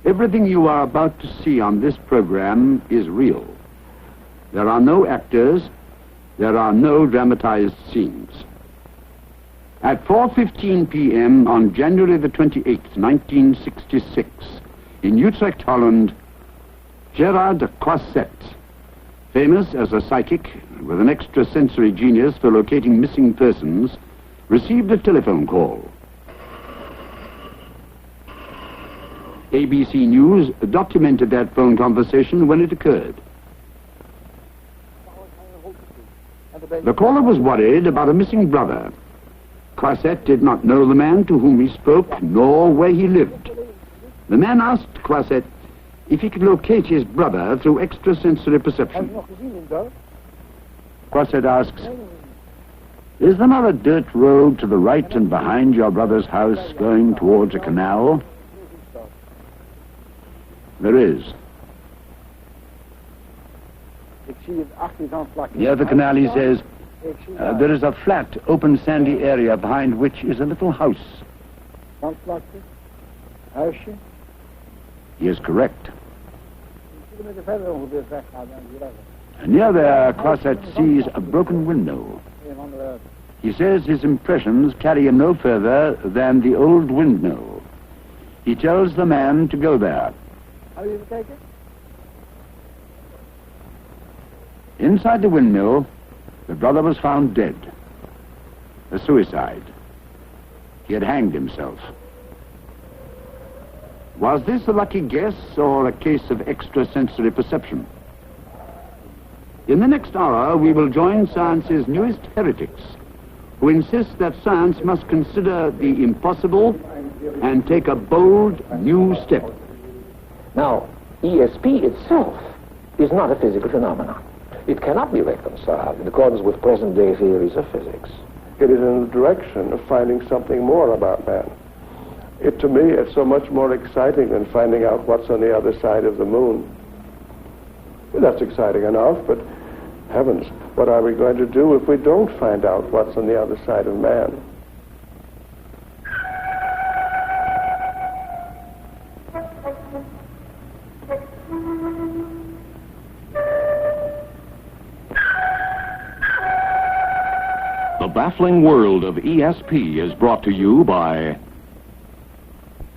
Everything you are about to see on this program is real. There are no actors. There are no dramatized scenes. At 4:15 p.m. on January the 28th, 1966, in Utrecht, Holland, Gerard Croisset, famous as a psychic with an extrasensory genius for locating missing persons, received a telephone call. ABC News documented that phone conversation when it occurred. The caller was worried about a missing brother. Croisset did not know the man to whom he spoke, nor where he lived. The man asked Croisset if he could locate his brother through extrasensory perception. Croisset asks, "Is there not a dirt road to the right and behind your brother's house going towards a canal?" "There is." "Near the canal," he says, "there is a flat, open, sandy area behind which is a little house." He is correct. And near there, Croisset sees a broken window. He says his impressions carry him no further than the old windmill. He tells the man to go there. Inside the windmill, the brother was found dead. A suicide. He had hanged himself. Was this a lucky guess or a case of extrasensory perception? In the next hour, we will join science's newest heretics, who insist that science must consider the impossible and take a bold new step. Now, ESP itself is not a physical phenomenon. It cannot be reconciled in accordance with present-day theories of physics. It is in the direction of finding something more about man. To me, it's so much more exciting than finding out what's on the other side of the moon. Well, that's exciting enough, but heavens, what are we going to do if we don't find out what's on the other side of man? The Baffling World of ESP is brought to you by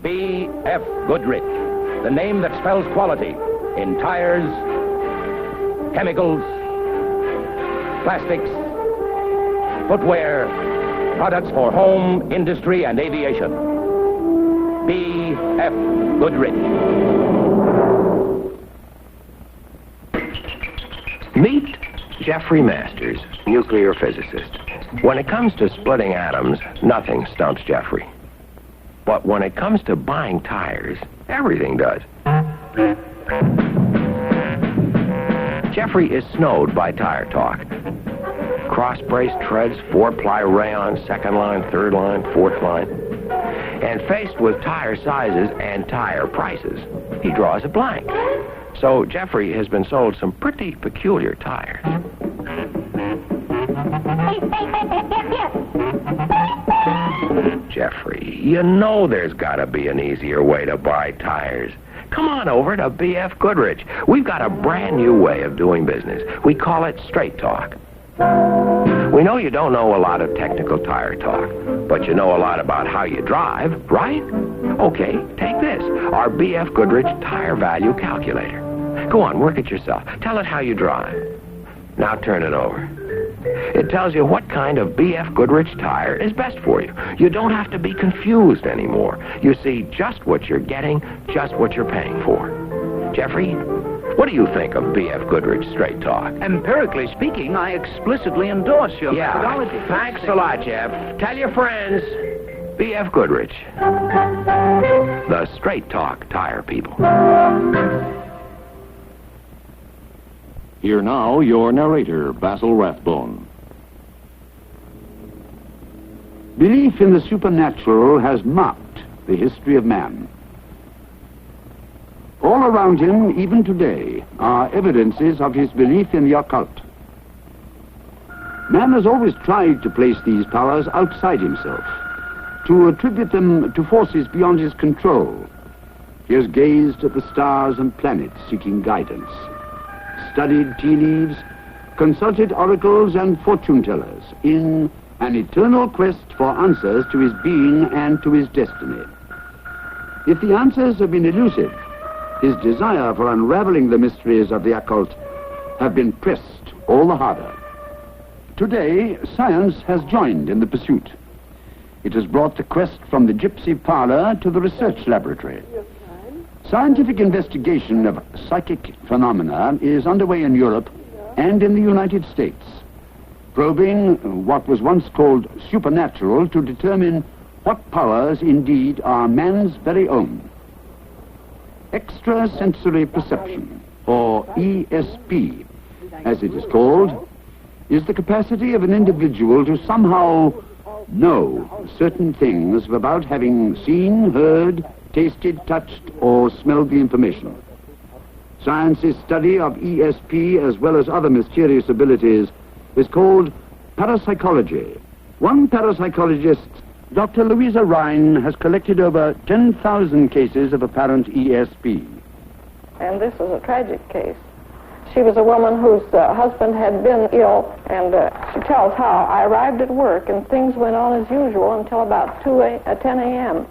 B.F. Goodrich, the name that spells quality in tires, chemicals, plastics, footwear, products for home, industry, and aviation. B.F. Goodrich. Meet Jeffrey Masters, nuclear physicist. When it comes to splitting atoms, nothing stumps Jeffrey. But when it comes to buying tires, everything does. Jeffrey is snowed by tire talk. Cross-braced treads, 4-ply rayon, second line, third line, fourth line. And faced with tire sizes and tire prices, he draws a blank. So Jeffrey has been sold some pretty peculiar tires. Jeffrey, you know there's got to be an easier way to buy tires. Come on over to B.F. Goodrich. We've got a brand new way of doing business. We call it straight talk. We know you don't know a lot of technical tire talk, but you know a lot about how you drive, right? Okay, take this, our B.F. Goodrich tire value calculator. Go on, work it yourself. Tell it how you drive. Now turn it over. It tells you what kind of B.F. Goodrich tire is best for you. You don't have to be confused anymore. You see just what you're getting, just what you're paying for. Jeffrey, what do you think of B.F. Goodrich Straight Talk? Empirically speaking, I explicitly endorse your methodology. Thanks a lot, Jeff. Tell your friends, B.F. Goodrich, the Straight Talk tire people. Here now, your narrator, Basil Rathbone. Belief in the supernatural has marked the history of man. All around him, even today, are evidences of his belief in the occult. Man has always tried to place these powers outside himself, to attribute them to forces beyond his control. He has gazed at the stars and planets seeking guidance, studied tea leaves, consulted oracles and fortune tellers in an eternal quest for answers to his being and to his destiny. If the answers have been elusive, his desire for unraveling the mysteries of the occult have been pressed all the harder. Today, science has joined in the pursuit. It has brought the quest from the gypsy parlor to the research laboratory. Scientific investigation of psychic phenomena is underway in Europe and in the United States, probing what was once called supernatural to determine what powers indeed are man's very own. Extrasensory perception, or ESP, as it is called, is the capacity of an individual to somehow know certain things without having seen, heard, tasted, touched, or smelled the information. Science's study of ESP, as well as other mysterious abilities, is called parapsychology. One parapsychologist, Dr. Louisa Rhine, has collected over 10,000 cases of apparent ESP. And this is a tragic case. She was a woman whose husband had been ill, and she tells how I arrived at work and things went on as usual until about 10 a.m.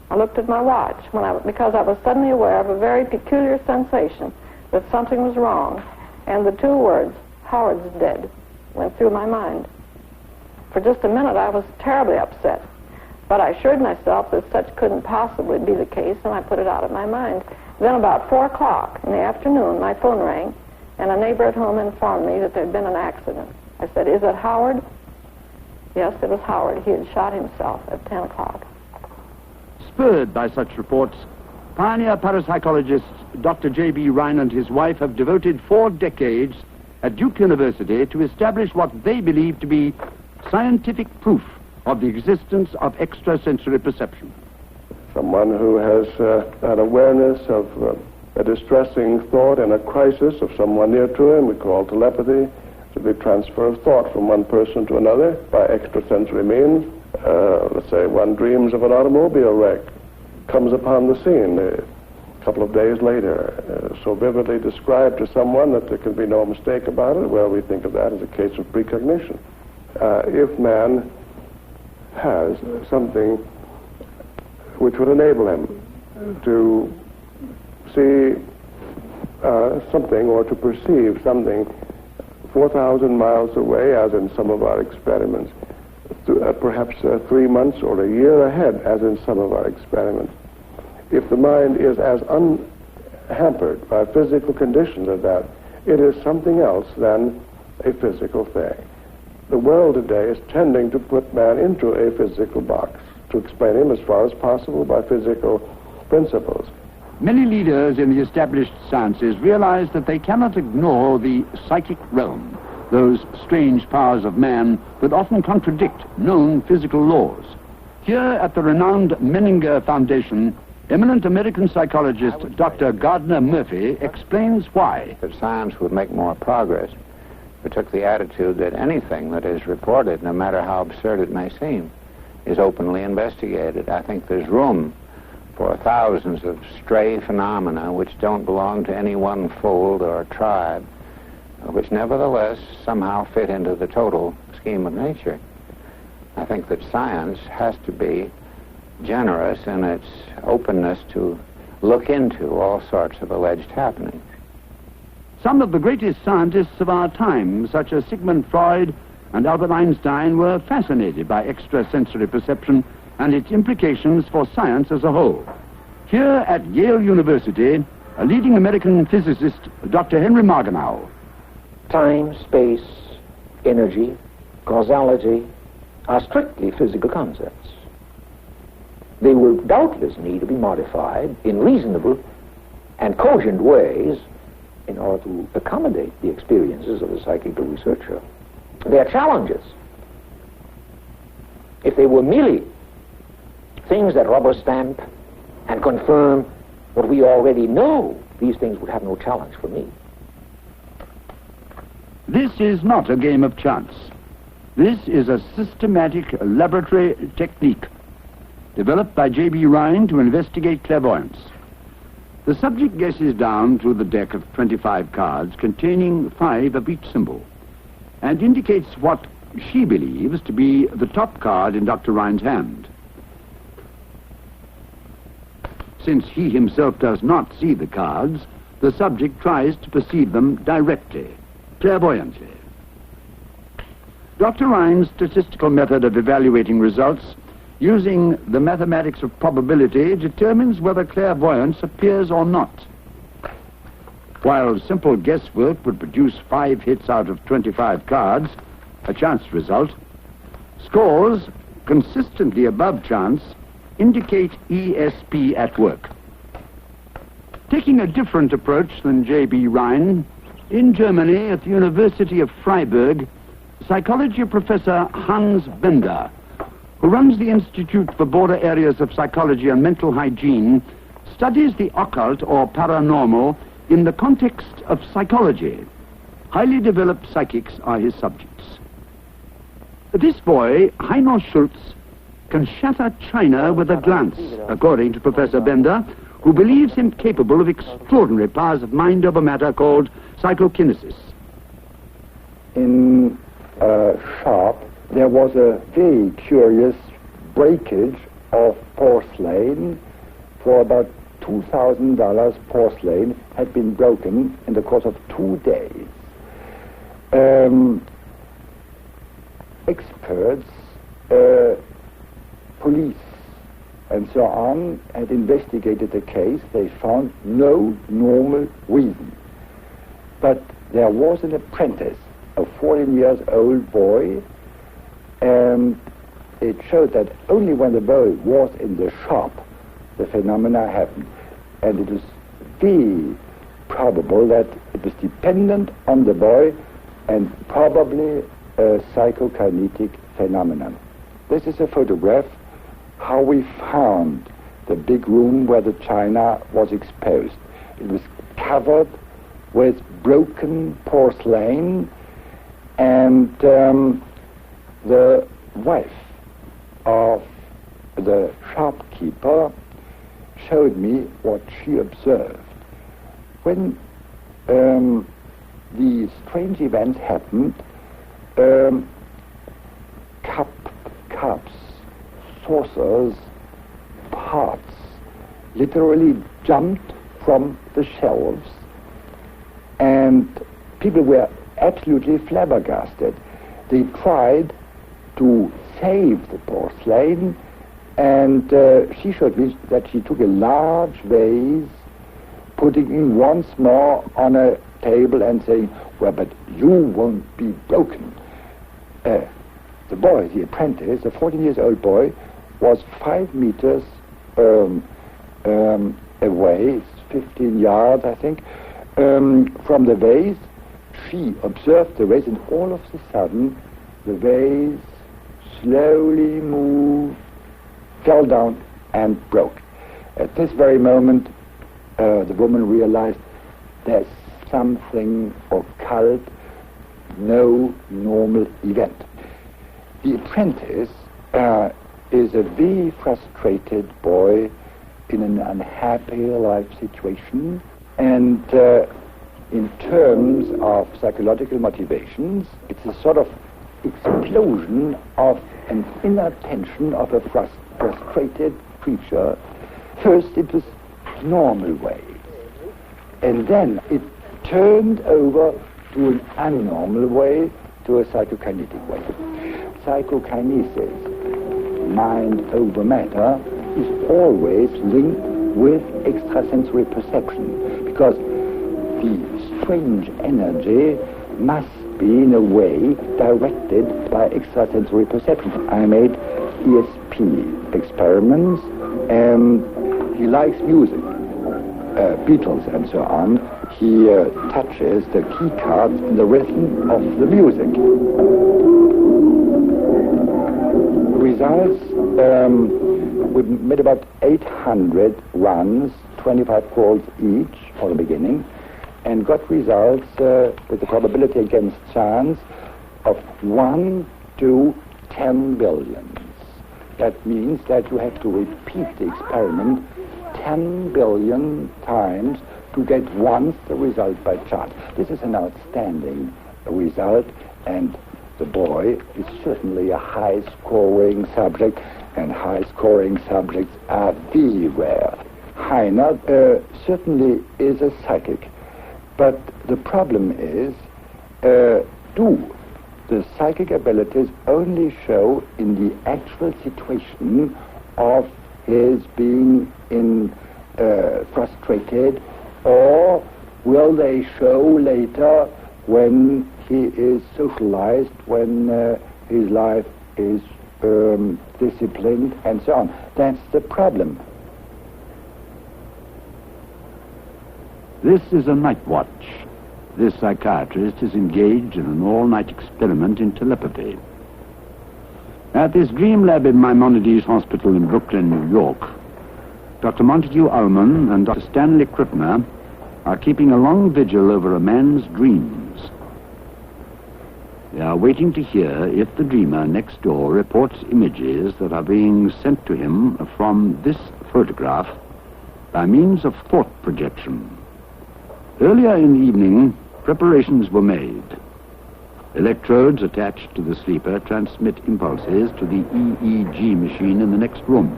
I looked at my watch because I was suddenly aware of a very peculiar sensation that something was wrong, and the two words, "Howard's dead," went through my mind. For just a minute I was terribly upset, but I assured myself that such couldn't possibly be the case, and I put it out of my mind. Then about 4 o'clock in the afternoon, my phone rang, and a neighbor at home informed me that there had been an accident. I said, "Is it Howard?" Yes, it was Howard. He had shot himself at 10 o'clock. Spurred by such reports, pioneer parapsychologist Dr. J.B. Rhine and his wife have devoted 4 decades at Duke University to establish what they believe to be scientific proof of the existence of extrasensory perception. Someone who has an awareness of a distressing thought and a crisis of someone near to him, we call telepathy, to the transfer of thought from one person to another by extrasensory means. Let's say one dreams of an automobile wreck, comes upon the scene a couple of days later, so vividly described to someone that there can be no mistake about it. Well, we think of that as a case of precognition. If man has something which would enable him to see something or to perceive something 4,000 miles away, as in some of our experiments, perhaps 3 months or a year ahead, as in some of our experiments. If the mind is as unhampered by physical conditions as that, it is something else than a physical thing. The world today is tending to put man into a physical box, to explain him as far as possible by physical principles. Many leaders in the established sciences realize that they cannot ignore the psychic realm, those strange powers of man that often contradict known physical laws. Here at the renowned Menninger Foundation, eminent American psychologist Dr. Gardner Murphy explains why. If science would make more progress, we took the attitude that anything that is reported, no matter how absurd it may seem, is openly investigated. I think there's room for thousands of stray phenomena which don't belong to any one fold or tribe, which nevertheless somehow fit into the total scheme of nature. I think that science has to be generous in its openness to look into all sorts of alleged happenings. Some of the greatest scientists of our time, such as Sigmund Freud and Albert Einstein, were fascinated by extrasensory perception and its implications for science as a whole. Here at Yale University, a leading American physicist, Dr. Henry Margenau. Time, space, energy, causality are strictly physical concepts. They will doubtless need to be modified in reasonable and cogent ways in order to accommodate the experiences of the psychical researcher. They are challenges. If they were merely things that rubber stamp and confirm what we already know, these things would have no challenge for me. This is not a game of chance. This is a systematic laboratory technique. developed by J.B. Rhine to investigate clairvoyance. The subject guesses down through the deck of 25 cards containing 5 of each symbol and indicates what she believes to be the top card in Dr. Rhine's hand. Since he himself does not see the cards, the subject tries to perceive them directly, clairvoyantly. Dr. Rhine's statistical method of evaluating results using the mathematics of probability determines whether clairvoyance appears or not. While simple guesswork would produce 5 hits out of 25 cards, a chance result, scores consistently above chance indicate ESP at work. Taking a different approach than J.B. Rhine, in Germany at the University of Freiburg, psychology professor Hans Bender, who runs the Institute for Border Areas of Psychology and Mental Hygiene, studies the occult or paranormal in the context of psychology. Highly developed psychics are his subjects. This boy, Heino Schultz, can shatter china with a glance, according to Professor Bender, who believes him capable of extraordinary powers of mind over matter called psychokinesis. In a shop, there was a very curious breakage of porcelain. For about $2,000 porcelain had been broken in the course of 2 days. Experts, police, and so on had investigated the case. They found no normal reason. But there was an apprentice, a 14-year-old boy, and it showed that only when the boy was in the shop, the phenomena happened. And it was very probable that it was dependent on the boy and probably a psychokinetic phenomenon. This is a photograph how we found the big room where the china was exposed. It was covered with broken porcelain, and the wife of the shopkeeper showed me what she observed. When the strange events happened, cups, saucers, pots literally jumped from the shelves, and people were absolutely flabbergasted. They tried to save the porcelain, and she showed me that she took a large vase, putting it once more on a table and saying, well, but you won't be broken. The boy, the apprentice, a 14-year-old boy, was 5 meters away, 15 yards, I think, from the vase. She observed the vase, and all of a sudden, the vase slowly moved, fell down, and broke. At this very moment, the woman realized there's something occult, no normal event. The apprentice is a very frustrated boy in an unhappy life situation, and in terms of psychological motivations, it's a sort of explosion of an inner tension of a frustrated creature. First it was normal ways, and then it turned over to an abnormal way, to a psychokinetic way. Psychokinesis, mind over matter, is always linked with extrasensory perception, because the strange energy must be in a way directed by extrasensory perception. I made ESP experiments, and he likes music, Beatles and so on. He touches the key cards in the rhythm of the music. Results, we made about 800 runs, 25 calls each for the beginning, and got results with the probability against chance of 1 to 10 billions. That means that you have to repeat the experiment 10 billion times to get once the result by chance. This is an outstanding result, and the boy is certainly a high-scoring subject, and high-scoring subjects are very rare. Heiner certainly is a psychic, but the problem is, do the psychic abilities only show in the actual situation of his being frustrated, or will they show later when he is socialized, when his life is disciplined, and so on? That's the problem. This is a night watch. This psychiatrist is engaged in an all-night experiment in telepathy. At this dream lab in Maimonides Hospital in Brooklyn, New York, Dr. Montague Ullman and Dr. Stanley Krippner are keeping a long vigil over a man's dreams. They are waiting to hear if the dreamer next door reports images that are being sent to him from this photograph by means of thought projection. Earlier in the evening, preparations were made. Electrodes attached to the sleeper transmit impulses to the EEG machine in the next room,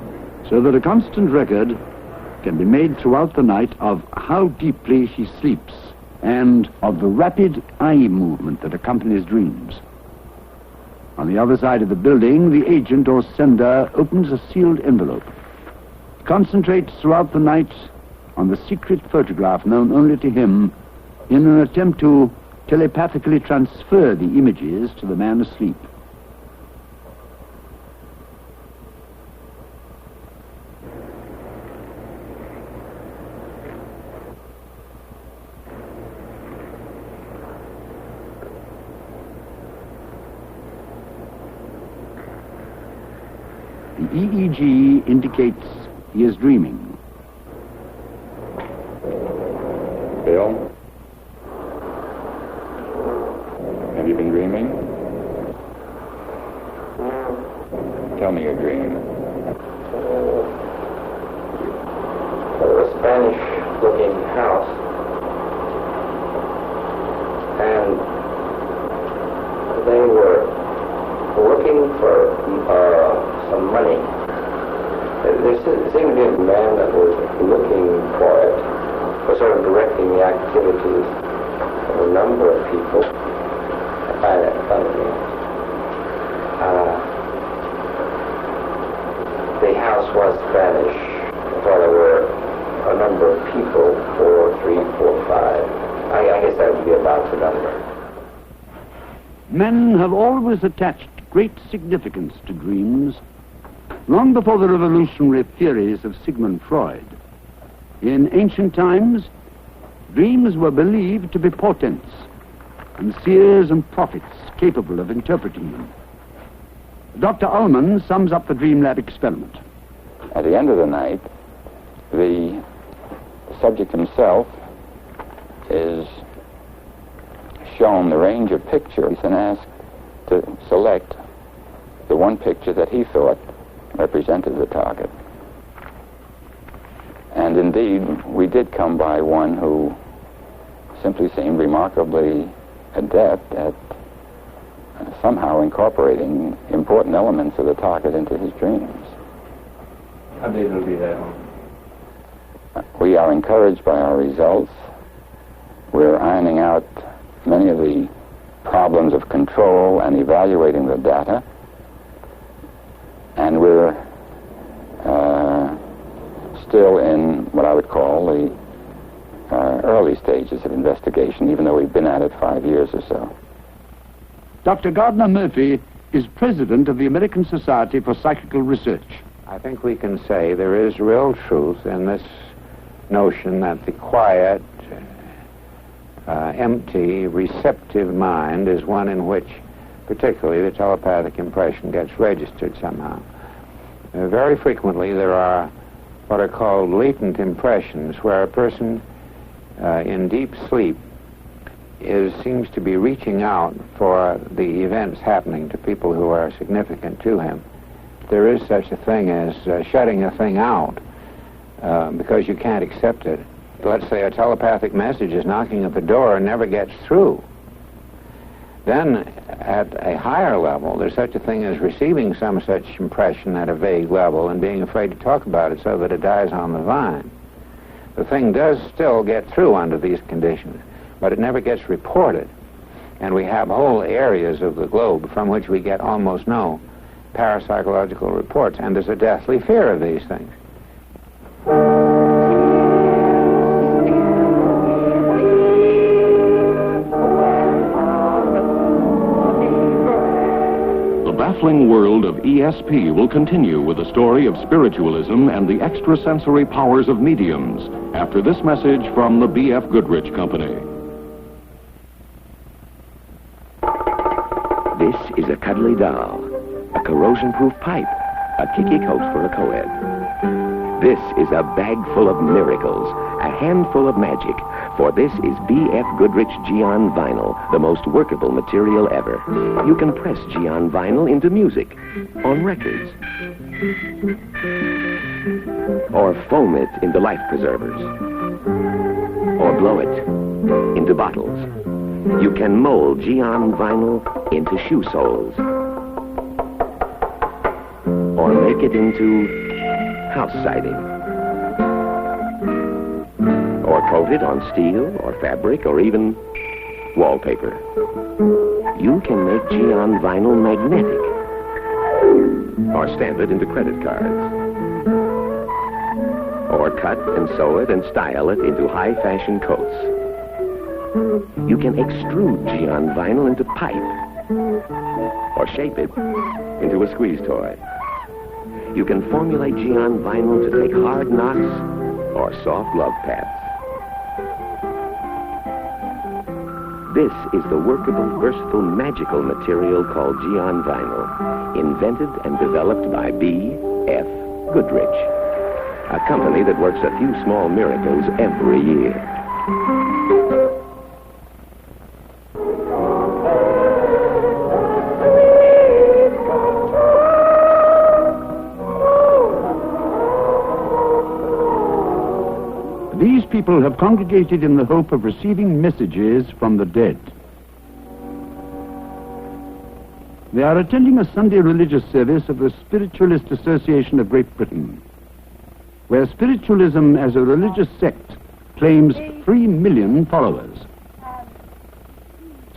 so that a constant record can be made throughout the night of how deeply he sleeps and of the rapid eye movement that accompanies dreams. On the other side of the building, the agent or sender opens a sealed envelope, concentrates throughout the night on the secret photograph known only to him in an attempt to telepathically transfer the images to the man asleep. The EEG indicates he is dreaming. Bill? Have you been dreaming? Tell me your dream. A Spanish-looking house, and they were looking for some money. There seemed to be a man that was looking for it, was sort of directing the activities of a number of people. I find that funny. The house was Spanish, for there were a number of people, 4, 3, 4, 5. I guess that would be about the number. Men have always attached great significance to dreams, long before the revolutionary theories of Sigmund Freud. In ancient times, dreams were believed to be portents, and seers and prophets capable of interpreting them. Dr. Ullman sums up the Dream Lab experiment. At the end of the night, the subject himself is shown the range of pictures and asked to select the one picture that he thought represented the target. And indeed, we did come by one who simply seemed remarkably adept at somehow incorporating important elements of the target into his dreams. How big will be that? We are encouraged by our results. We're ironing out many of the problems of control and evaluating the data. And we're still in what I would call the early stages of investigation, even though we've been at it 5 years or so. Dr. Gardner Murphy is president of the American Society for Psychical Research. I think we can say there is real truth in this notion that the quiet, empty, receptive mind is one in which particularly the telepathic impression gets registered somehow. Very frequently there are what are called latent impressions, where a person in deep sleep seems to be reaching out for the events happening to people who are significant to him. there is such a thing as shutting a thing out because you can't accept it. Let's say a telepathic message is knocking at the door and never gets through. Then, at a higher level, there's such a thing as receiving some such impression at a vague level and being afraid to talk about it so that it dies on the vine. The thing does still get through under these conditions, but it never gets reported. And we have whole areas of the globe from which we get almost no parapsychological reports, and there's a deathly fear of these things. The Baffling World of ESP will continue with the story of spiritualism and the extrasensory powers of mediums after this message from the B.F. Goodrich Company. This is a cuddly doll, a corrosion-proof pipe, a kicky coat for a co-ed. This is a bag full of miracles, a handful of magic, for this is B.F. Goodrich Geon vinyl, the most workable material ever. You can press Geon vinyl into music, on records, or foam it into life preservers, or blow it into bottles. You can mold Geon vinyl into shoe soles, or make it into house siding, or coat it on steel or fabric or even wallpaper. You can make Geon vinyl magnetic, or stamp it into credit cards, or cut and sew it and style it into high-fashion coats. You can extrude Geon vinyl into pipe, or shape it into a squeeze toy. You can formulate Geon vinyl to take hard knocks or soft love pats. This is the workable, versatile, magical material called Geon vinyl, invented and developed by B.F. Goodrich, a company that works a few small miracles every year. These people have congregated in the hope of receiving messages from the dead. They are attending a Sunday religious service of the Spiritualist Association of Great Britain, where spiritualism as a religious sect claims 3 million followers.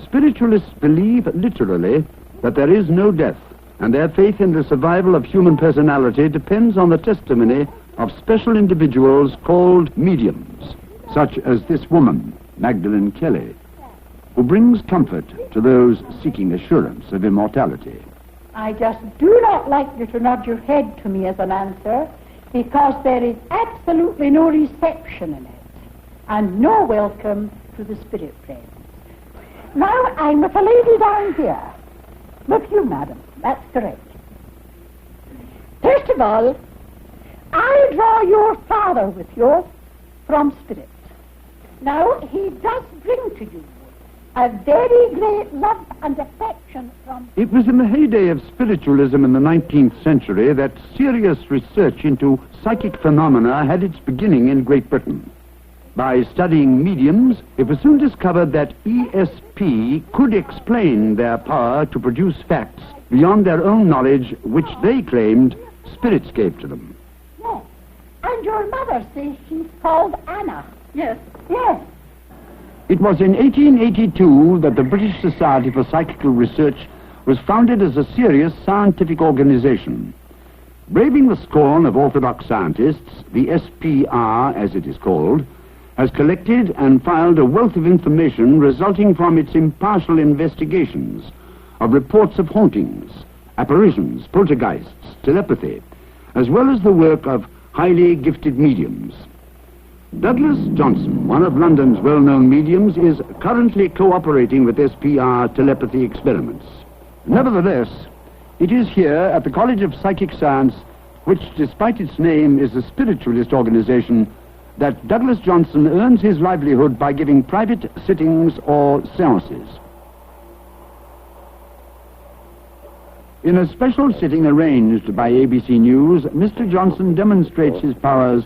Spiritualists believe literally that there is no death, and their faith in the survival of human personality depends on the testimony of special individuals called mediums, such as this woman, Magdalene Kelly, who brings comfort to those seeking assurance of immortality. I just do not like you to nod your head to me as an answer, because there is absolutely no reception in it, and no welcome to the spirit friends. Now, I'm with a lady down here. With you, madam. That's correct. First of all, I draw your father with you from spirit. Now, he does bring to you a very great love and affection from... It was in the heyday of spiritualism in the 19th century that serious research into psychic phenomena had its beginning in Great Britain. By studying mediums, it was soon discovered that ESP could explain their power to produce facts beyond their own knowledge, which they claimed spirits gave to them. Yes. And your mother says she's called Anna. Yes. Yes. It was in 1882 that the British Society for Psychical Research was founded as a serious scientific organization. Braving the scorn of orthodox scientists, the SPR, as it is called, has collected and filed a wealth of information resulting from its impartial investigations of reports of hauntings, apparitions, poltergeists, telepathy, as well as the work of highly gifted mediums. Douglas Johnson, one of London's well-known mediums, is currently cooperating with SPR telepathy experiments. Nevertheless, it is here at the College of Psychic Science, which, despite its name, is a spiritualist organization, that Douglas Johnson earns his livelihood by giving private sittings or seances. In a special sitting arranged by ABC News, Mr. Johnson demonstrates his powers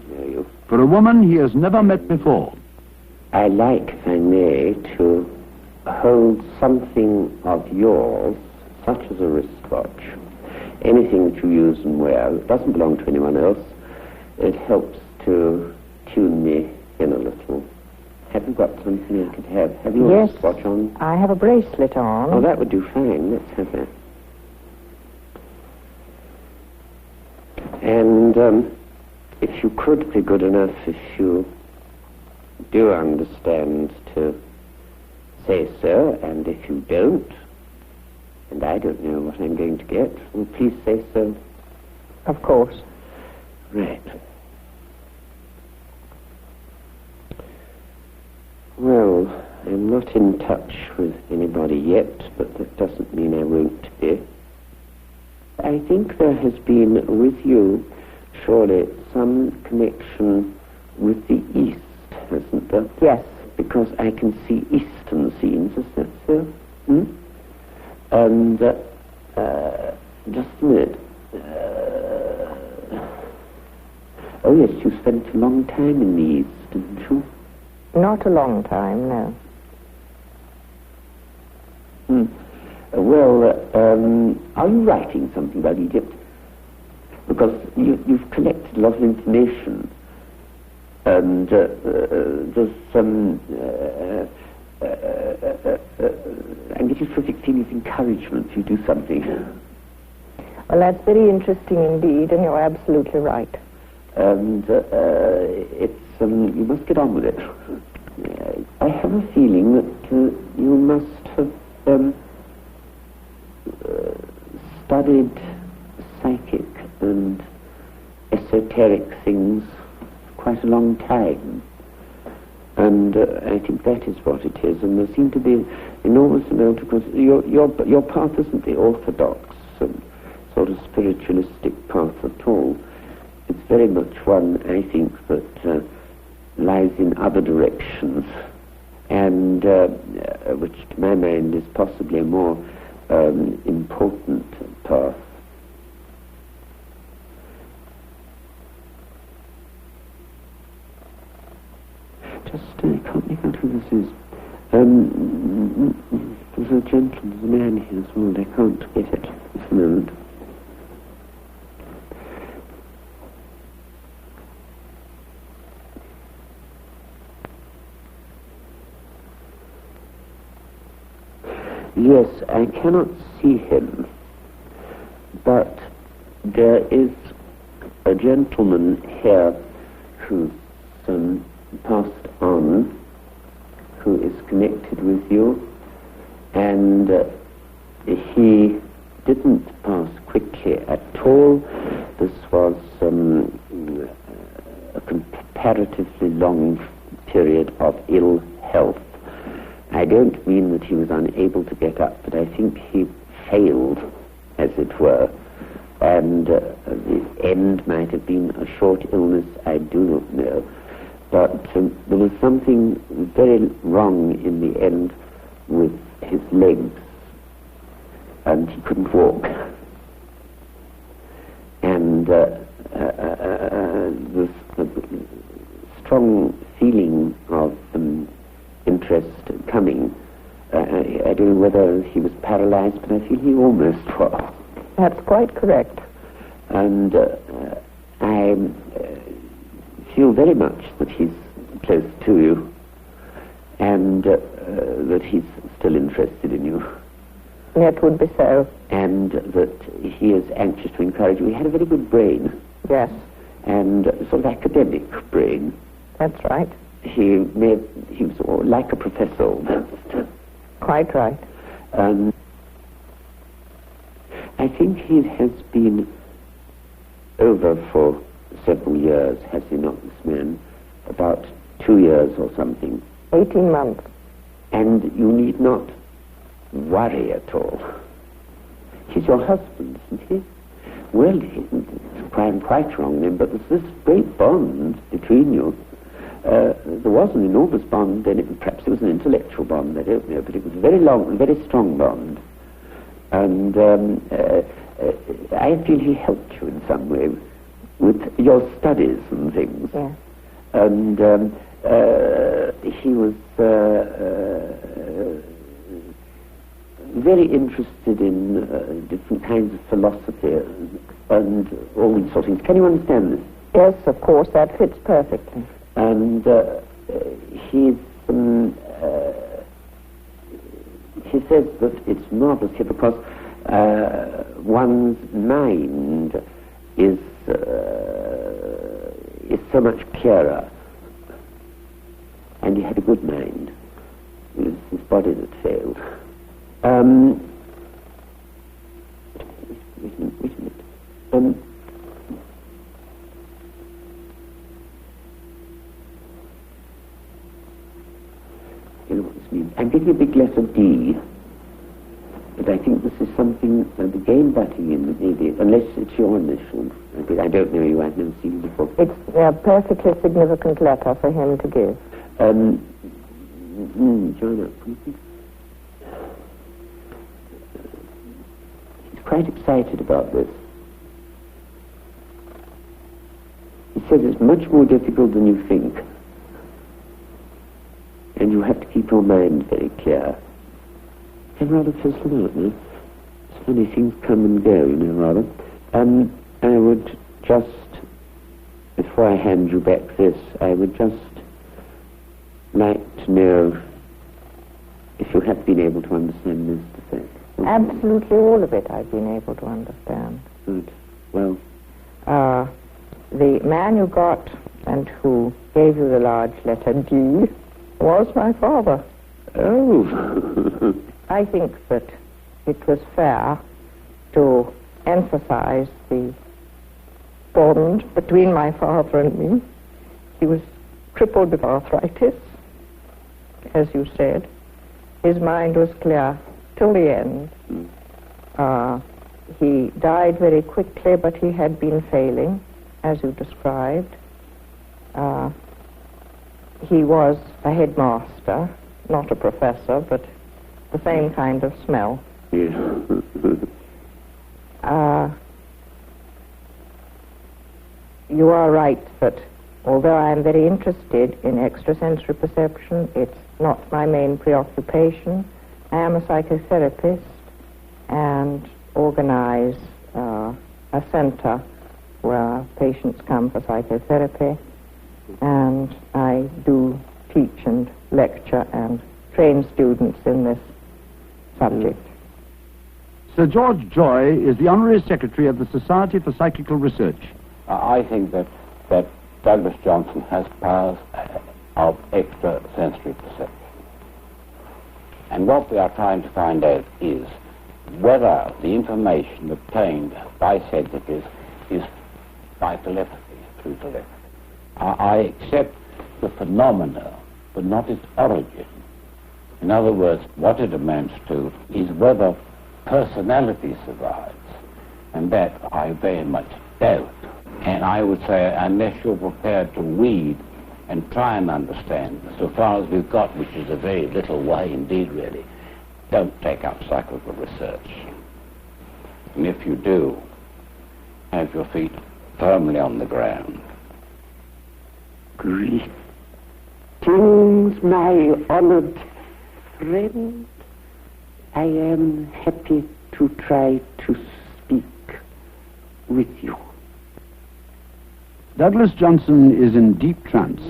for a woman he has never met before. I like, if I may, to hold something of yours, such as a wristwatch, anything that you use and wear that doesn't belong to anyone else. It helps to tune me in a little. Have you got something you could have? Have you a wristwatch on? I have a bracelet on. Oh, that would do fine. Let's have that. And if you could be good enough, if you do understand, to say so, and if you don't, and I don't know what I'm going to get, well, please say so. Of course. Right. Well, I'm not in touch with anybody yet, but that doesn't mean I won't be. I think there has been with you, surely, some connection with the East, hasn't there? Yes. Because I can see Eastern scenes, is that so? Hmm? And, just a minute. Oh yes, you spent a long time in the East, didn't you? Not a long time, no. Well, are you writing something about Egypt? Because you've collected a lot of information, and there's some... I'm getting a terrific feeling of encouragement if you do something. Well, that's very interesting indeed, and you're absolutely right. And it's you must get on with it. I have a feeling that you must have studied psychic and esoteric things quite a long time. And I think that is what it is. And there seem to be enormous amount, because your path isn't the orthodox sort of spiritualistic path at all. It's very much one, I think, that lies in other directions, and which to my mind is possibly a more important path. Just, I can't make out who this is. There's a gentleman, there's a man here as well, I can't get it at the moment. Yes, I cannot see him, but there is a gentleman here who's passed on, who is connected with you, and he didn't pass quickly at all. This was a comparatively long period of ill health. I don't mean that he was unable to get up, but I think he failed, as it were, and the end might have been a short illness, I do not know. But there was something very wrong in the end with his legs, and he couldn't walk. And this strong feeling of interest coming. I don't know whether he was paralyzed, but I feel he almost was. That's quite correct. And I feel very much that he's close to you, and that he's still interested in you. That would be so. And that he is anxious to encourage you. He had a very good brain. Yes. And sort of academic brain. That's right. He was like a professor almost. Quite right. I think he has been over for several years, has he not, this man? About 2 years or something. 18 months. And you need not worry at all. He's your husband, isn't he? Well, I'm quite wrong then, but there's this great bond between you. There was an enormous bond, then perhaps it was an intellectual bond, I don't know, but it was a very long, very strong bond. And I feel he helped you in some way with your studies and things. Yeah. And he was very interested in different kinds of philosophy and all these sort of things. Can you understand this? Yes, of course, that fits perfectly. And he says that it's marvelous here because one's mind is so much clearer. And he had a good mind. It was his body that failed. Wait a minute. You know what this means? I'm getting a big letter D, but I think this is something, again butting in, maybe, unless it's your initials. I don't know you, I've never seen you before. It's a perfectly significant letter for him to give. Join up, please. He's quite excited about this. He says it's much more difficult than you think. And you have to keep your mind very clear. I'm rather fizzled out now. It's funny, things come and go, you know, rather. I would just, before I hand you back this, I would just like to know if you have been able to understand this defense. Absolutely all of it I've been able to understand. Good. Well, the man you got and who gave you the large letter D was my father. Oh. I think that it was fair to emphasize the bond between my father and me. He was crippled with arthritis, as you said. His mind was clear till the end. He died very quickly, but he had been failing, as you described. He was a headmaster, not a professor, but the same kind of smell. Yes. You are right that although I am very interested in extrasensory perception, it's not my main preoccupation. I am a psychotherapist and organize a center where patients come for psychotherapy, and I do teach and lecture and train students in this subject. Sir George Joy is the Honorary Secretary of the Society for Psychical Research. I think that Douglas Johnson has powers of extrasensory perception. And what we are trying to find out is whether the information obtained by sensitives is by telepathy, through telepathy. I accept the phenomena, but not its origin. In other words, what it amounts to is whether personality survives, and that I very much doubt. And I would say, unless you're prepared to read and try and understand, so far as we've got, which is a very little way indeed, really, don't take up psychical research. And if you do, have your feet firmly on the ground. Greetings, my honored friend. I am happy to try to speak with you. Douglas Johnson is in deep trance.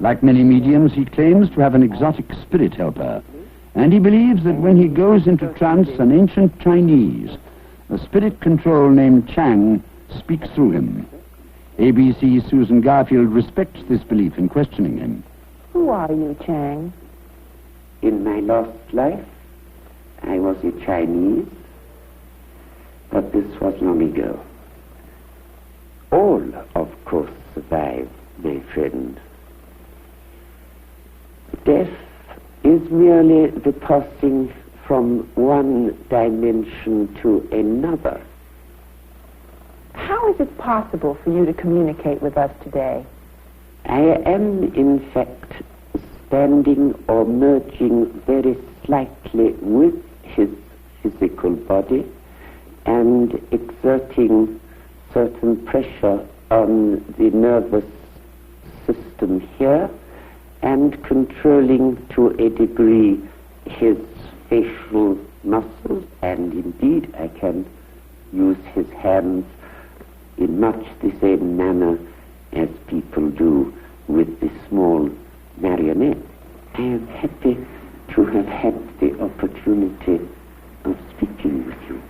Like many mediums, he claims to have an exotic spirit helper, and he believes that when he goes into trance, an ancient Chinese, a spirit control named Chang, speaks through him. ABC Susan Garfield respects this belief in questioning him. Who are you, Chang? In my lost life, I was a Chinese, but this was long ago. All, of course, survive, my friend. Death is merely the passing from one dimension to another. How is it possible for you to communicate with us today? I am, in fact, standing or merging very slightly with his physical body and exerting certain pressure on the nervous system here and controlling to a degree his facial muscles, and indeed I can use his hands in much the same manner as people do with the small marionette. I am happy to have had the opportunity of speaking with you.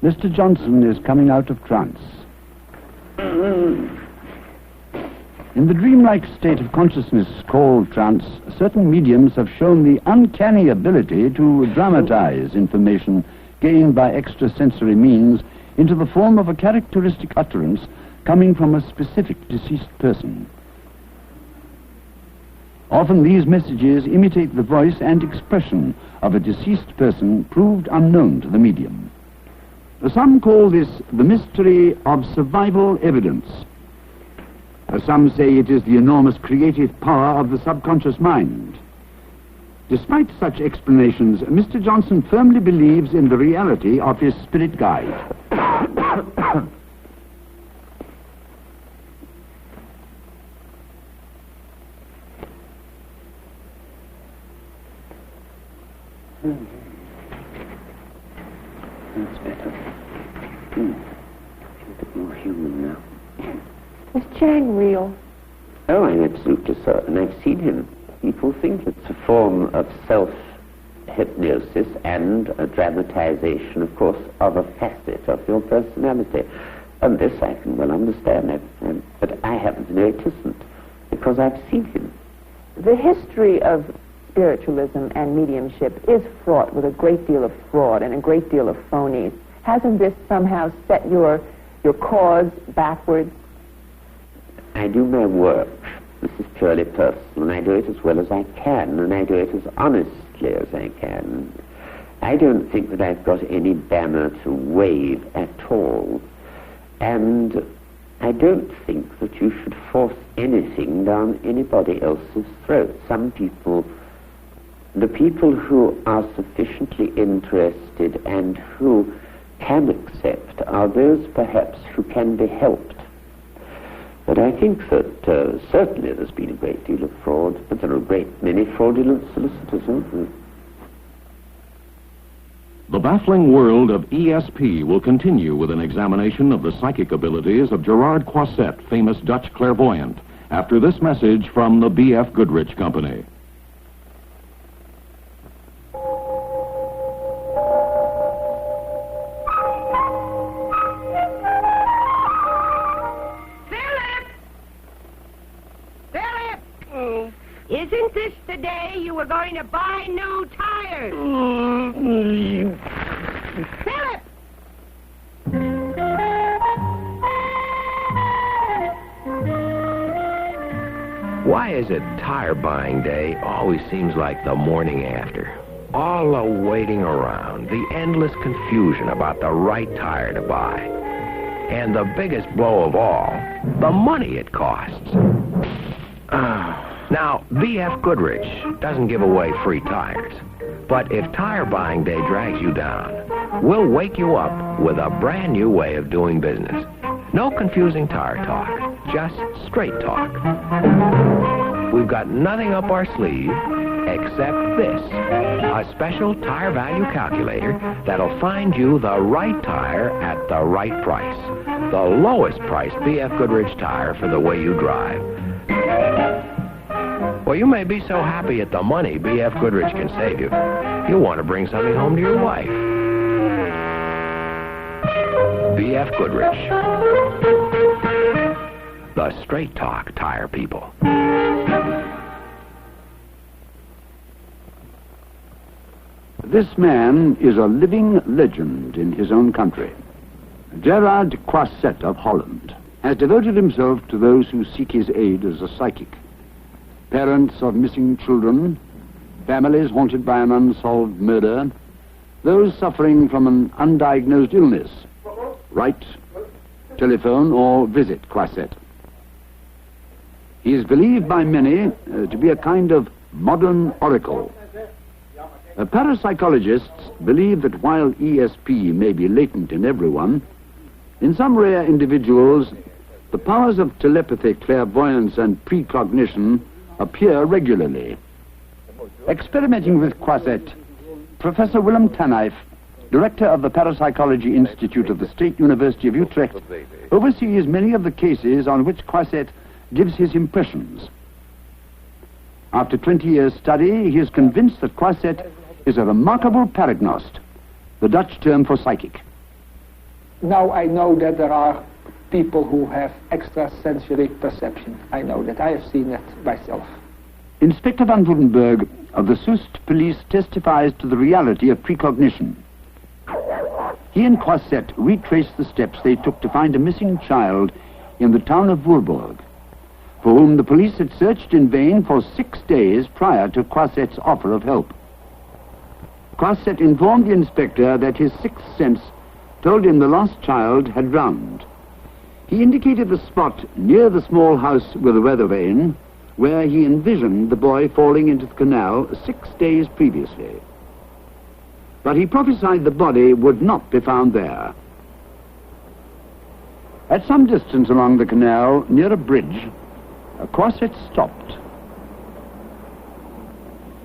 Mr. Johnson is coming out of trance. In the dreamlike state of consciousness called trance, certain mediums have shown the uncanny ability to dramatize information gained by extrasensory means into the form of a characteristic utterance coming from a specific deceased person. Often these messages imitate the voice and expression of a deceased person proved unknown to the medium. Some call this the mystery of survival evidence. Some say it is the enormous creative power of the subconscious mind. Despite such explanations, Mr. Johnson firmly believes in the reality of his spirit guide. That's better. Feel a bit more human now. Is Chang real? Oh, I'm absolutely certain. I've seen him. People think it's a form of self-hypnosis and a dramatization, of course, of a facet of your personality. And this I can well understand. But I happen to know it isn't, because I've seen him. The history of spiritualism and mediumship is fraught with a great deal of fraud and a great deal of phonies. Hasn't this somehow set your cause backwards? I do my work. This is purely personal, and I do it as well as I can, and I do it as honestly as I can. I don't think that I've got any banner to wave at all, and I don't think that you should force anything down anybody else's throat. Some people, the people who are sufficiently interested and who can accept, are those perhaps who can be helped. But I think that certainly there's been a great deal of fraud, but there are a great many fraudulent solicitors, aren't there? The Baffling World of ESP will continue with an examination of the psychic abilities of Gerard Croiset, famous Dutch clairvoyant, after this message from the B.F. Goodrich Company. Isn't this the day you were going to buy new tires? Philip! Why is it tire buying day always seems like the morning after? All the waiting around, the endless confusion about the right tire to buy. And the biggest blow of all, the money it costs. Now, B.F. Goodrich doesn't give away free tires. But if tire buying day drags you down, we'll wake you up with a brand new way of doing business. No confusing tire talk, just straight talk. We've got nothing up our sleeve except this, a special tire value calculator that'll find you the right tire at the right price. The lowest price B.F. Goodrich tire for the way you drive. Well, you may be so happy at the money B.F. Goodrich can save you, you'll want to bring something home to your wife. B.F. Goodrich. The straight talk tire people. This man is a living legend in his own country. Gerard Croiset of Holland has devoted himself to those who seek his aid as a psychic. Parents of missing children, families haunted by an unsolved murder, those suffering from an undiagnosed illness. Write, telephone, or visit Croiset. He is believed by many to be a kind of modern oracle. Parapsychologists believe that while ESP may be latent in everyone, in some rare individuals, the powers of telepathy, clairvoyance, and precognition appear regularly. Experimenting with Croisette, Professor Willem Tanijf, director of the Parapsychology Institute of the State University of Utrecht, oversees many of the cases on which Croisette gives his impressions. After 20 years' study, he is convinced that Croisette is a remarkable paragnost, the Dutch term for psychic. Now I know that there are people who have extrasensory perception. I know that. I have seen that myself. Inspector van Woedenberg of the Soest police testifies to the reality of precognition. He and Croisette retraced the steps they took to find a missing child in the town of Voorburg, for whom the police had searched in vain for 6 days prior to Croisette's offer of help. Croisette informed the inspector that his sixth sense told him the lost child had drowned. He indicated the spot near the small house with the weather vane where he envisioned the boy falling into the canal 6 days previously. But he prophesied the body would not be found there. At some distance along the canal, near a bridge, Croisette stopped.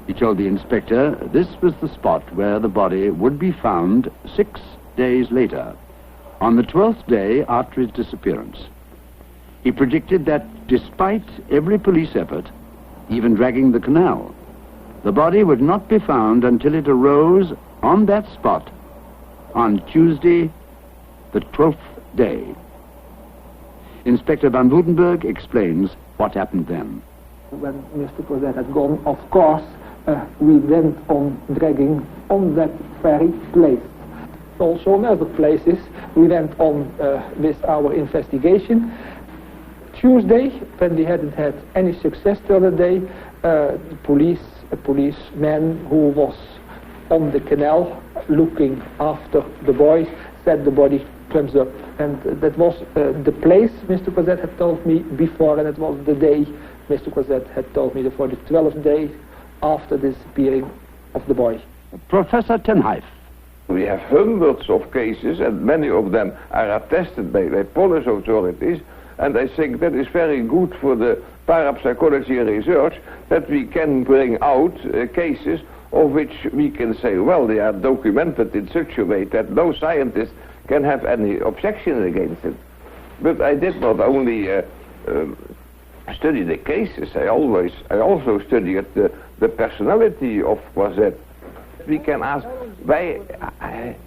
He told the inspector this was the spot where the body would be found 6 days later, on the 12th day after his disappearance. He predicted that despite every police effort, even dragging the canal, the body would not be found until it arose on that spot on Tuesday, the 12th day. Inspector van Woedenberg explains what happened then. When Mr. Croisette had gone, of course, we went on dragging on that very place. Also in other places, we went on with our investigation. Tuesday, when we hadn't had any success the other day, a policeman who was on the canal looking after the boy said the body comes up. And that was the place Mr. Croisette had told me before, and it was the day Mr. Croisette had told me for the 12th day after the disappearing of the boy. Professor Tanijf. We have hundreds of cases, and many of them are attested by police authorities, and I think that is very good for the parapsychology research, that we can bring out cases of which we can say, well, they are documented in such a way that no scientist can have any objection against it. But I did not only study the cases, I also studied the personality of Croisette. We can ask why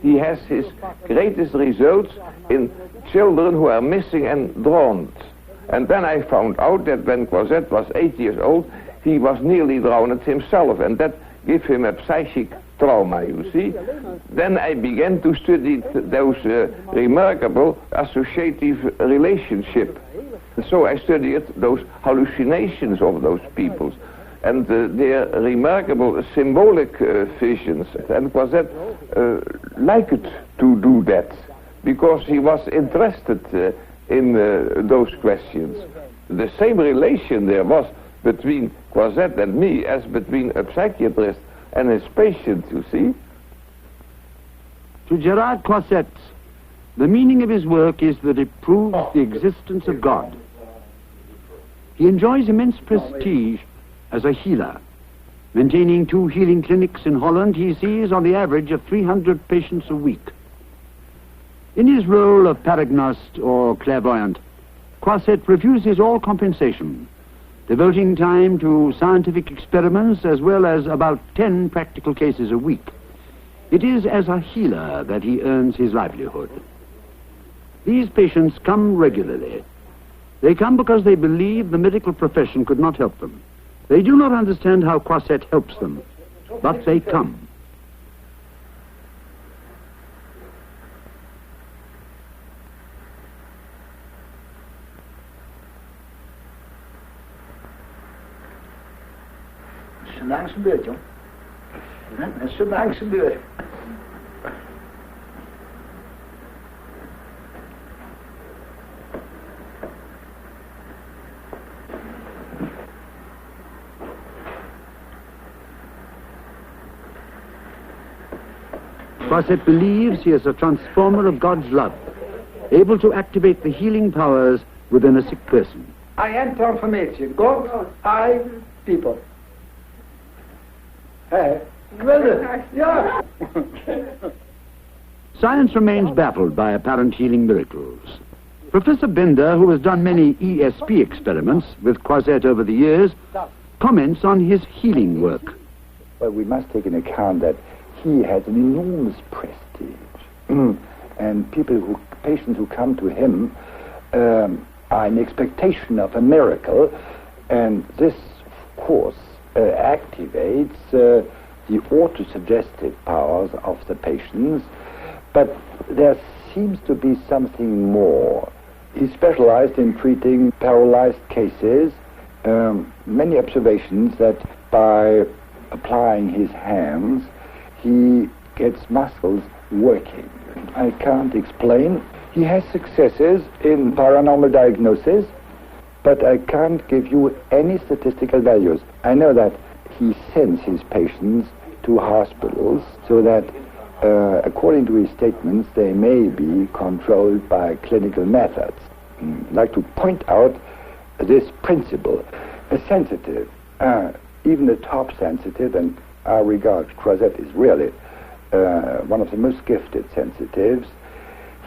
he has his greatest results in children who are missing and drowned. And then I found out that when Croisette was 8 years old, he was nearly drowned himself, and that gave him a psychic trauma, you see. Then I began to study those remarkable associative relationships. So I studied those hallucinations of those peoples and their remarkable symbolic visions. And Croisette liked to do that because he was interested in those questions. The same relation there was between Croisette and me as between a psychiatrist and his patient, you see. To Gerard Croisette, the meaning of his work is that it proves the existence of God. He enjoys immense prestige as a healer. Maintaining 2 healing clinics in Holland, he sees on the average of 300 patients a week. In his role of paragnost or clairvoyant, Croisette refuses all compensation, devoting time to scientific experiments as well as about 10 practical cases a week. It is as a healer that he earns his livelihood. These patients come regularly. They come because they believe the medical profession could not help them. They do not understand how Croisette helps them, but they come. Dat is vandaag gebeurd, joh. Dat is vandaag gebeurd. Croisset believes he is a transformer of God's love, able to activate the healing powers within a sick person. I am transformation. God, I, people. Hey, well, yeah. Science remains baffled by apparent healing miracles. Professor Bender, who has done many ESP experiments with Croisset over the years, comments on his healing work. Well, we must take into account that he has an enormous prestige. And patients who come to him are in expectation of a miracle, and this, of course, activates the autosuggestive powers of the patients, but there seems to be something more. He specialized in treating paralyzed cases. Many observations that by applying his hands, he gets muscles working. I can't explain. He has successes in paranormal diagnosis, but I can't give you any statistical values. I know that he sends his patients to hospitals so that, according to his statements, they may be controlled by clinical methods. I'd like to point out this principle. A sensitive, even a top sensitive, and I regard Croisset is really one of the most gifted sensitives,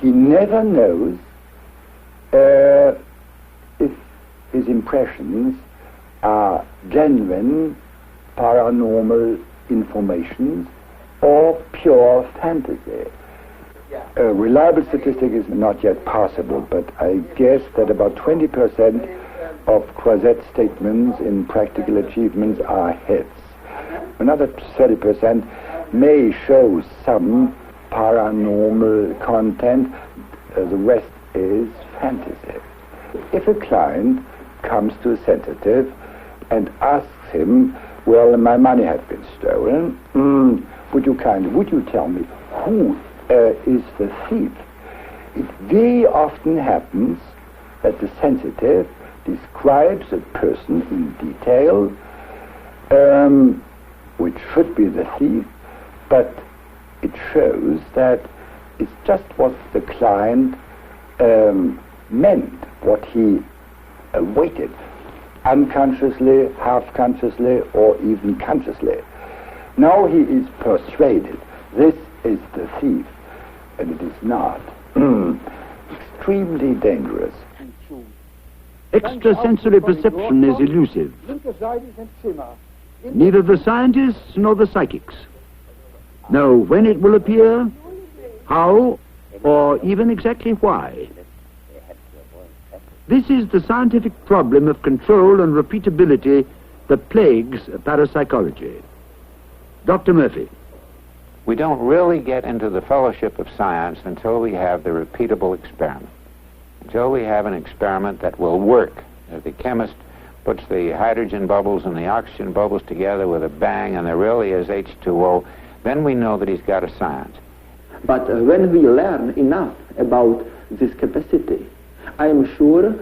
he never knows if his impressions are genuine paranormal informations or pure fantasy. A reliable statistic is not yet possible, but I guess that about 20% of Croisset's statements in practical achievements are hits. Another 30% may show some paranormal content. The rest is fantasy. If a client comes to a sensitive and asks him, well, my money has been stolen, would you tell me who is the thief? It very often happens that the sensitive describes a person in detail, which should be the thief, but it shows that it's just what the client meant, what he awaited, unconsciously, half-consciously, or even consciously. Now he is persuaded this is the thief, and it is not. Extremely dangerous. Extrasensory perception is elusive. Neither the scientists nor the psychics know when it will appear, how, or even exactly why. This is the scientific problem of control and repeatability that plagues parapsychology. Dr. Murphy. We don't really get into the fellowship of science until we have the repeatable experiment, until we have an experiment that will work. If the chemist puts the hydrogen bubbles and the oxygen bubbles together with a bang and there really is H2O, then we know that he's got a science. But when we learn enough about this capacity, I am sure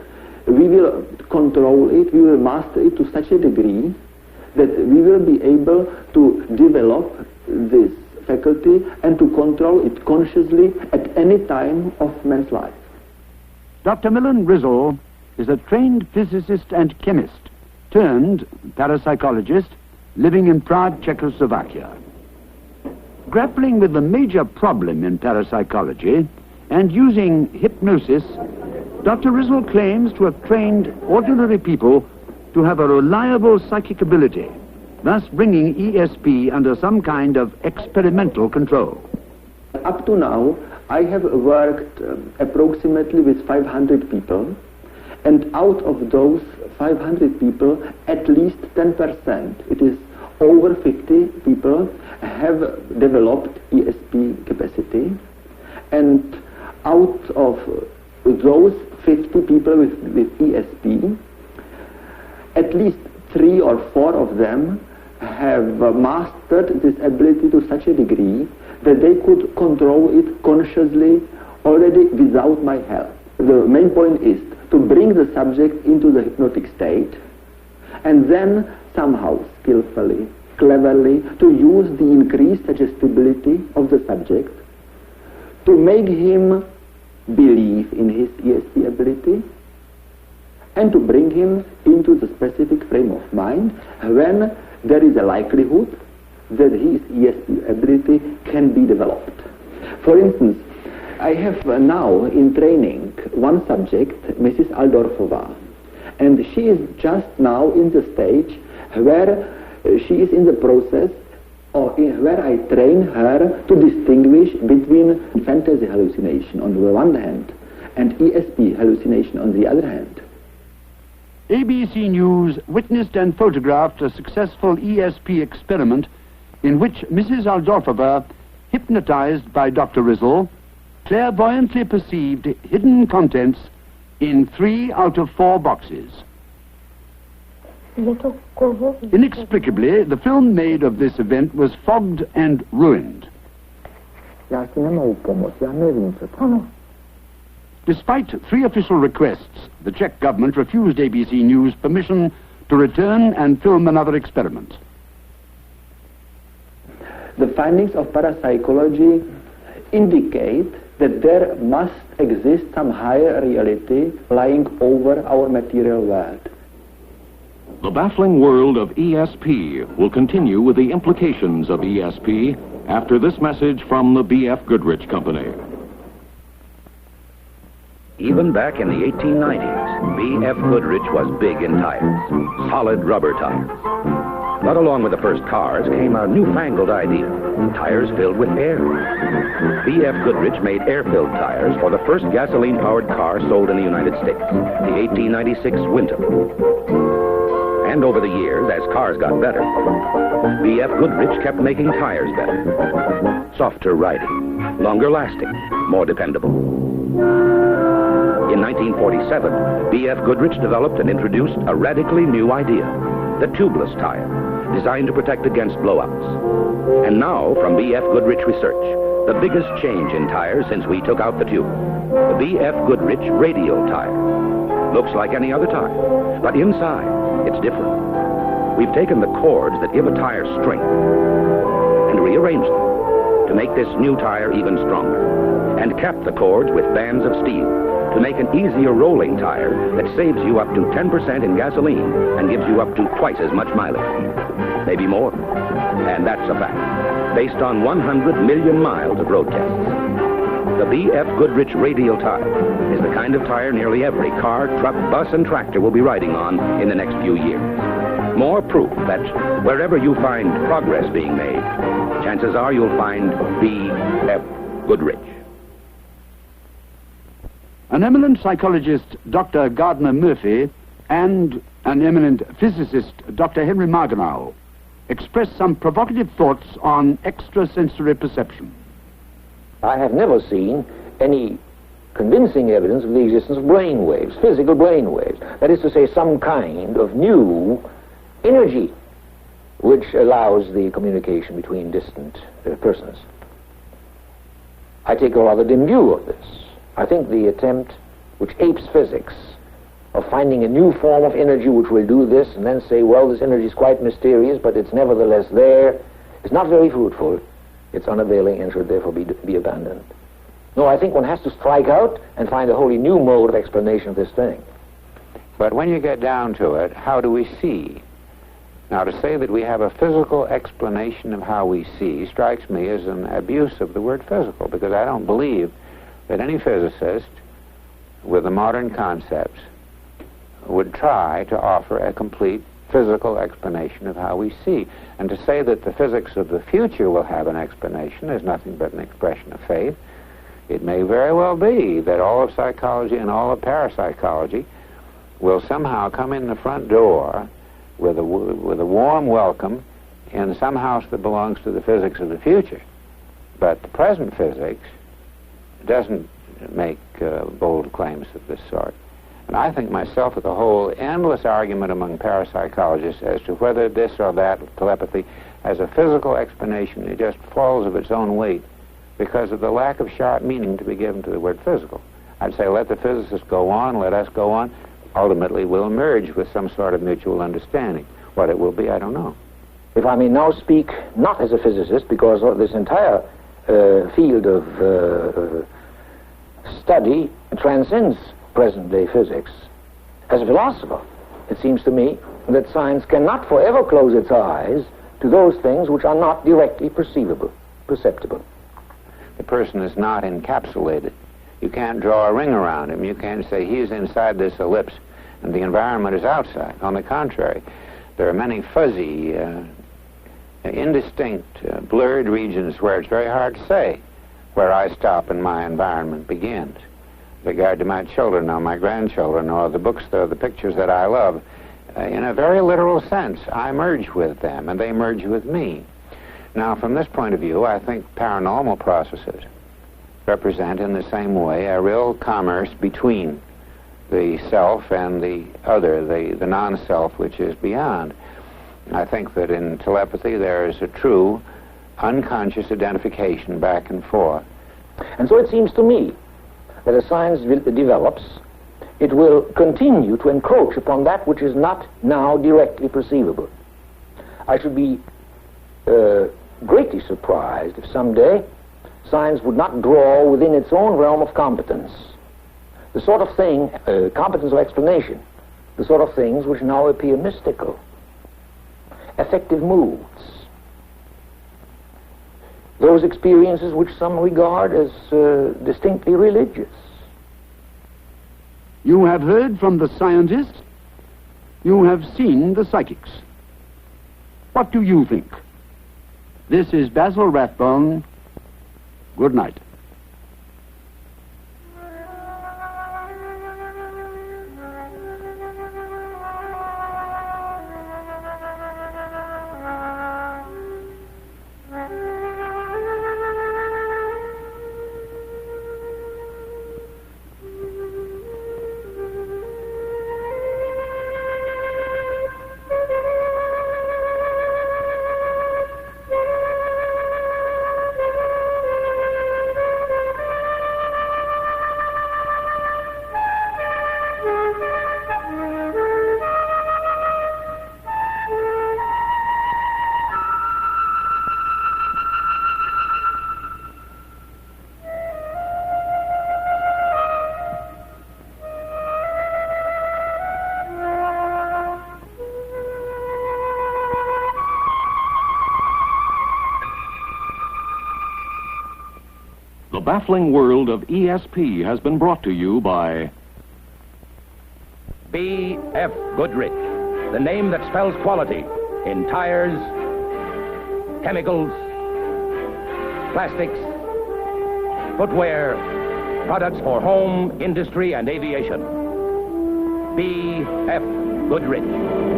we will control it, we will master it to such a degree that we will be able to develop this faculty and to control it consciously at any time of man's life. Dr. Milan Rizal is a trained physicist and chemist, turned parapsychologist, living in Prague, Czechoslovakia. Grappling with the major problem in parapsychology and using hypnosis, Dr. Rizal claims to have trained ordinary people to have a reliable psychic ability, thus bringing ESP under some kind of experimental control. Up to now, I have worked approximately with 500 people, and out of those 500 people, at least 10%, it is over 50 people, have developed ESP capacity, and out of those 50 people with ESP, at least 3 or 4 of them have mastered this ability to such a degree that they could control it consciously already without my help. The main point is to bring the subject into the hypnotic state and then somehow skillfully cleverly to use the increased suggestibility of the subject to make him believe in his ESP ability and to bring him into the specific frame of mind when there is a likelihood that his ESP ability can be developed. For instance, I have now in training one subject, Mrs. Aldorfova, and she is just now in the stage where she is in the process where I train her to distinguish between fantasy hallucination on the one hand and ESP hallucination on the other hand. ABC News witnessed and photographed a successful ESP experiment in which Mrs. Aldorfova, hypnotized by Dr. Rizzle, clairvoyantly perceived hidden contents in 3 out of 4 boxes. Inexplicably, the film made of this event was fogged and ruined. Despite 3 official requests, the Czech government refused ABC News permission to return and film another experiment. The findings of parapsychology indicate that there must exist some higher reality lying over our material world. The Baffling World of ESP will continue with the implications of ESP after this message from the B.F. Goodrich Company. Even back in the 1890s, B.F. Goodrich was big in tires, solid rubber tires. But along with the first cars came a newfangled idea, tires filled with air. B.F. Goodrich made air-filled tires for the first gasoline-powered car sold in the United States, the 1896 Winter. And over the years, as cars got better, B.F. Goodrich kept making tires better. Softer riding, longer lasting, more dependable. In 1947, B.F. Goodrich developed and introduced a radically new idea, the tubeless tire, designed to protect against blowouts. And now, from B.F. Goodrich Research, the biggest change in tires since we took out the tube, the B.F. Goodrich radial tire. Looks like any other tire, but inside, it's different. We've taken the cords that give a tire strength and rearranged them to make this new tire even stronger, and capped the cords with bands of steel to make an easier rolling tire that saves you up to 10% in gasoline and gives you up to twice as much mileage, maybe more. And that's a fact, based on 100 million miles of road tests. The B.F. Goodrich radial tire is the kind of tire nearly every car, truck, bus, and tractor will be riding on in the next few years. More proof that wherever you find progress being made, chances are you'll find B.F. Goodrich. An eminent psychologist, Dr. Gardner Murphy, and an eminent physicist, Dr. Henry Margenau, expressed some provocative thoughts on extrasensory perception. I have never seen any convincing evidence of the existence of brain waves, physical brain waves. That is to say, some kind of new energy which allows the communication between distant persons. I take a rather dim view of this. I think the attempt, which apes physics, of finding a new form of energy which will do this and then say, well, this energy is quite mysterious, but it's nevertheless there, is not very fruitful. It's unavailing and should therefore be abandoned. No, I think one has to strike out and find a wholly new mode of explanation of this thing. But when you get down to it, how do we see? Now, to say that we have a physical explanation of how we see strikes me as an abuse of the word physical, because I don't believe that any physicist with the modern concepts would try to offer a complete physical explanation of how we see. And to say that the physics of the future will have an explanation is nothing but an expression of faith. It may very well be that all of psychology and all of parapsychology will somehow come in the front door with a warm welcome in some house that belongs to the physics of the future. But the present physics doesn't make bold claims of this sort. And I think myself that the whole endless argument among parapsychologists as to whether this or that telepathy has a physical explanation, it just falls of its own weight because of the lack of sharp meaning to be given to the word physical. I'd say let the physicists go on, let us go on. Ultimately, we'll emerge with some sort of mutual understanding. What it will be, I don't know. if I may now speak not as a physicist, because this entire field of study transcends present-day physics, as a philosopher, it seems to me that science cannot forever close its eyes to those things which are not directly perceivable, perceptible. The person is not encapsulated. You can't draw a ring around him. You can't say he's inside this ellipse and the environment is outside. On the contrary, there are many fuzzy, indistinct, blurred regions where it's very hard to say where I stop and my environment begins. With regard to my children or my grandchildren or the books or the pictures that I love, in a very literal sense, I merge with them and they merge with me. Now, from this point of view, I think paranormal processes represent in the same way a real commerce between the self and the other, the non-self which is beyond. I think that in telepathy there is a true unconscious identification back and forth. And so it seems to me that as science develops, it will continue to encroach upon that which is not now directly perceivable. I should be greatly surprised if someday science would not draw within its own realm of competence the sort of thing, competence of explanation, the sort of things which now appear mystical, affective moods, those experiences which some regard as distinctly religious. You have heard from the scientists. You have seen the psychics. What do you think? This is Basil Rathbone. Good night. The Baffling World of ESP has been brought to you by B.F. Goodrich, the name that spells quality in tires, chemicals, plastics, footwear, products for home, industry, and aviation. B.F. Goodrich.